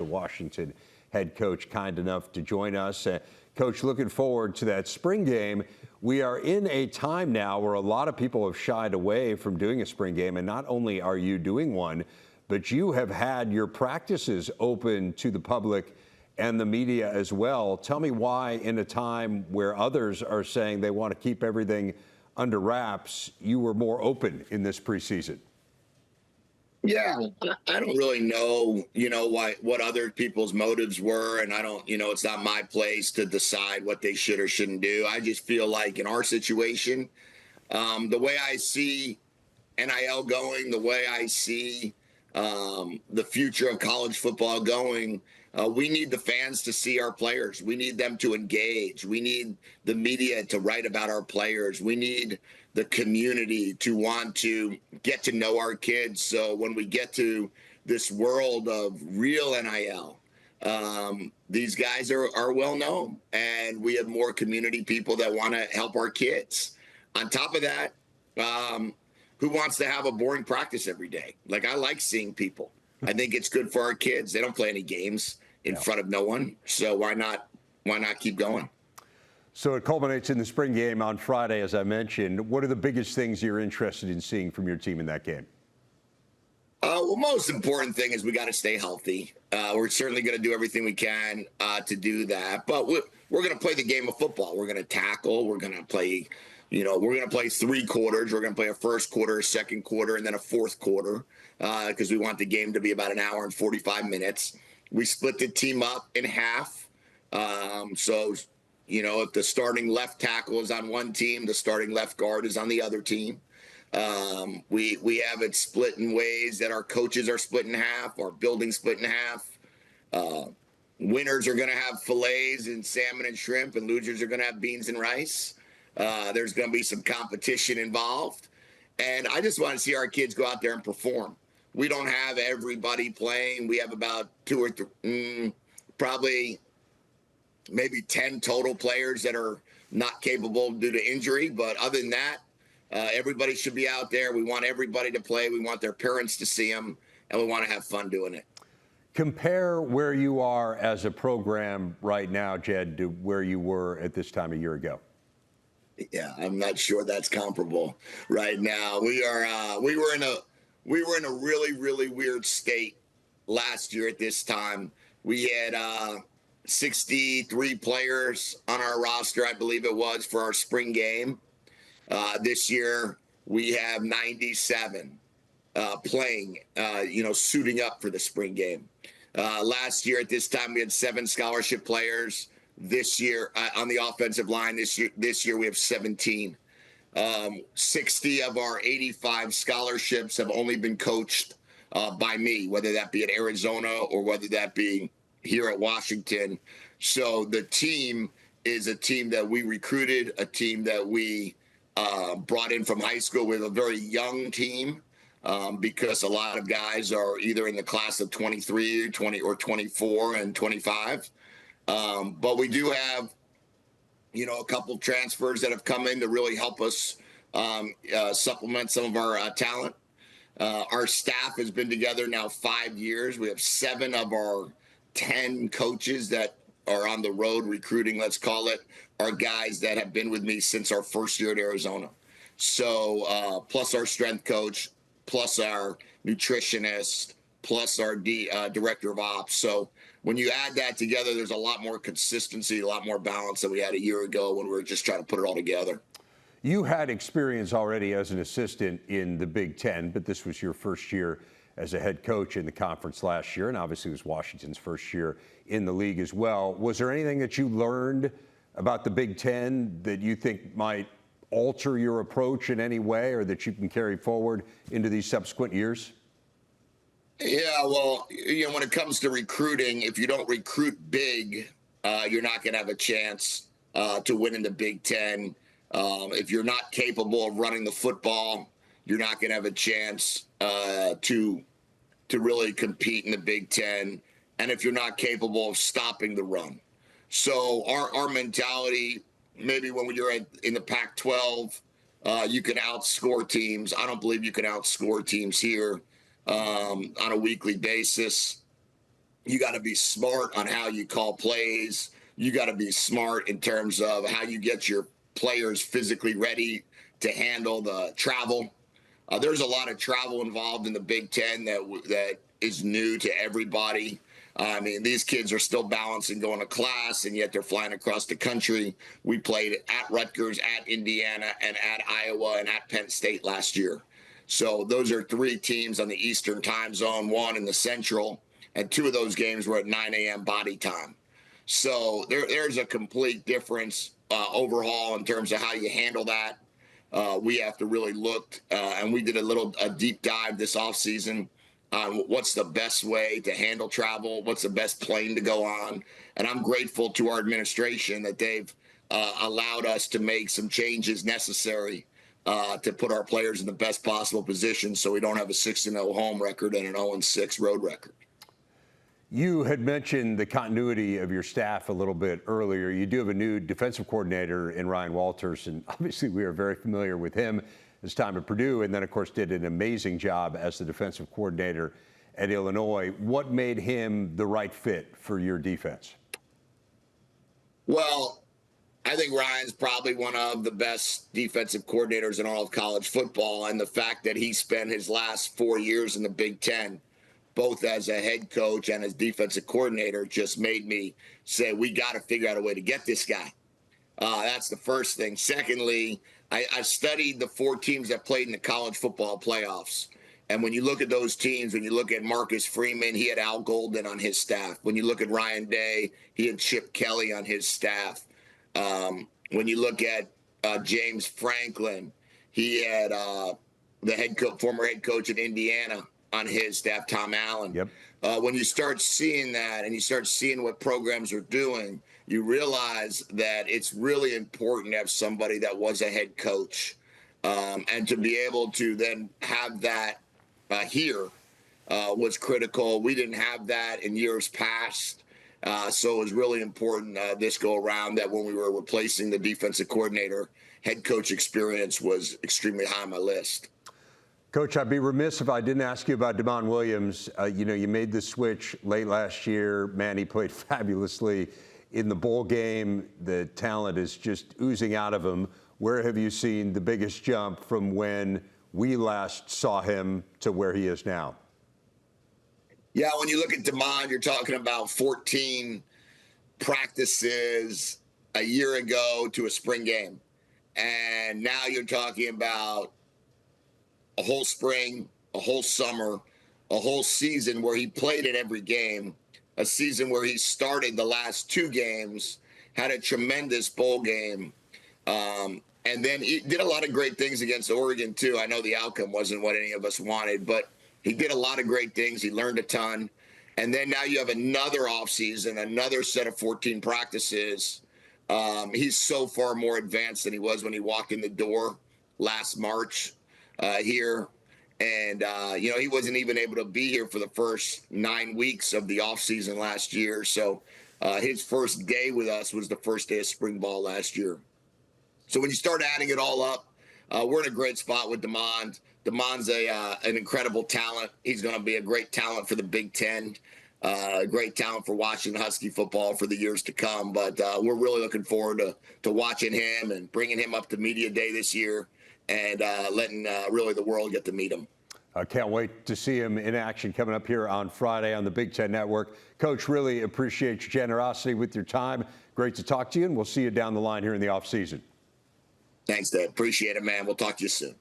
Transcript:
the Washington head coach, kind enough to join us. Coach, looking forward to that spring game. We are in a time now where a lot of people have shied away from doing a spring game, and not only are you doing one, but you have had your practices open to the public and the media as well. Tell me why, in a time where others are saying they want to keep everything under wraps, you were more open in this preseason. Yeah, I don't really know, what other people's motives were. And I don't, it's not my place to decide what they should or shouldn't do. I just feel like in our situation, the way I see NIL going, the way I see the future of college football going, we need the fans to see our players. We need them to engage. We need the media to write about our players. We need the community to want to get to know our kids. So when we get to this world of real NIL, these guys are well known, and we have more community people that want to help our kids. On top of that, who wants to have a boring practice every day? Like, I like seeing people. I think it's good for our kids. They don't play any games in front of no one. So why not keep going? So it culminates in the spring game on Friday, as I mentioned. What are the biggest things you're interested in seeing from your team in that game? Well, most important thing is we got to stay healthy. We're certainly going to do everything we can to do that. But we're going to play the game of football. We're going to tackle. We're going to play, we're going to play 3 quarters. We're going to play a first quarter, a second quarter, and then a fourth quarter because we want the game to be about an hour and 45 minutes. We split the team up in half. If the starting left tackle is on one team, the starting left guard is on the other team. We have it split in ways that our coaches are split in half, our building split in half. Winners are going to have fillets and salmon and shrimp, and losers are going to have beans and rice. There's going to be some competition involved. And I just want to see our kids go out there and perform. We don't have everybody playing. We have about 2 or 3, probably maybe 10 total players that are not capable due to injury. But other than that, everybody should be out there. We want everybody to play. We want their parents to see them, and we want to have fun doing it. Compare where you are as a program right now, Jedd, to where you were at this time a year ago. Yeah, I'm not sure that's comparable right now. We were in a really, really weird state last year at this time. We had 63 players on our roster, I believe it was, for our spring game. This year, we have 97 playing, suiting up for the spring game. Last year at this time, we had 7 scholarship players. This year, on the offensive line, this year we have 17. 60 of our 85 scholarships have only been coached by me, whether that be at Arizona or whether that be here at Washington. So the team is a team that we recruited, a team that we brought in from high school. We have a very young team because a lot of guys are either in the class of 23, 20, or 24 and 25. But we do have, a couple transfers that have come in to really help us supplement some of our talent. Our staff has been together now 5 years. We have 7 of our 10 coaches that are on the road recruiting, let's call it, are guys that have been with me since our first year at Arizona. So plus our strength coach, plus our nutritionist, plus our director of ops. So when you add that together, there's a lot more consistency, a lot more balance than we had a year ago when we were just trying to put it all together. You had experience already as an assistant in the Big Ten, but this was your first year as a head coach in the conference last year, and obviously it was Washington's first year in the league as well. Was there anything that you learned about the Big Ten that you think might alter your approach in any way, or that you can carry forward into these subsequent years? Yeah, well, when it comes to recruiting, if you don't recruit big, you're not going to have a chance to win in the Big Ten. If you're not capable of running the football, you're not going to have a chance to really compete in the Big Ten. And if you're not capable of stopping the run. So our mentality, maybe when you're in the Pac-12, you can outscore teams. I don't believe you can outscore teams here on a weekly basis. You got to be smart on how you call plays. You got to be smart in terms of how you get your players physically ready to handle the travel. There's a lot of travel involved in the Big Ten that is new to everybody. I mean, these kids are still balancing going to class, and yet they're flying across the country. We played at Rutgers, at Indiana, and at Iowa, and at Penn State last year. So those are 3 teams on the Eastern time zone, 1 in the Central, and 2 of those games were at 9 a.m. body time. So there's a complete difference overhaul in terms of how you handle that. We have to really look, and we did a deep dive this offseason on what's the best way to handle travel, what's the best plane to go on. And I'm grateful to our administration that they've allowed us to make some changes necessary to put our players in the best possible position so we don't have a 6-0 home record and an 0-6 road record. You had mentioned the continuity of your staff a little bit earlier. You do have a new defensive coordinator in Ryan Walters, and obviously we are very familiar with him his time at Purdue, and then, of course, did an amazing job as the defensive coordinator at Illinois. What made him the right fit for your defense? Well, I think Ryan's probably one of the best defensive coordinators in all of college football, and the fact that he spent his last 4 years in the Big Ten, both as a head coach and as defensive coordinator, just made me say, we got to figure out a way to get this guy. That's the first thing. Secondly, I studied the 4 teams that played in the college football playoffs. And when you look at those teams, when you look at Marcus Freeman, he had Al Golden on his staff. When you look at Ryan Day, he had Chip Kelly on his staff. When you look at James Franklin, he had the former head coach at Indiana on his staff, Tom Allen. Yep. When you start seeing that and you start seeing what programs are doing, you realize that it's really important to have somebody that was a head coach, and to be able to then have that here was critical. We didn't have that in years past, so it was really important this go around that when we were replacing the defensive coordinator, head coach experience was extremely high on my list. Coach, I'd be remiss if I didn't ask you about Damon Williams. You made the switch late last year. Man, he played fabulously in the bowl game. The talent is just oozing out of him. Where have you seen the biggest jump from when we last saw him to where he is now? Yeah, when you look at Damon, you're talking about 14 practices a year ago to a spring game. And now you're talking about a whole spring, a whole summer, a whole season where he played in every game, a season where he started the last 2 games, had a tremendous bowl game, and then he did a lot of great things against Oregon, too. I know the outcome wasn't what any of us wanted, but he did a lot of great things. He learned a ton. And then now you have another offseason, another set of 14 practices. He's so far more advanced than he was when he walked in the door last March. Here, and he wasn't even able to be here for the first 9 weeks of the offseason last year. So his first day with us was the first day of spring ball last year. So when you start adding it all up, we're in a great spot with Damon. Damon's an incredible talent. He's going to be a great talent for the Big Ten, a great talent for Washington Husky football for the years to come. But we're really looking forward to watching him and bringing him up to Media Day this year, and letting really the world get to meet him. I can't wait to see him in action coming up here on Friday on the Big Ten Network. Coach, really appreciate your generosity with your time. Great to talk to you, and we'll see you down the line here in the offseason. Thanks, Dad. Appreciate it, man. We'll talk to you soon.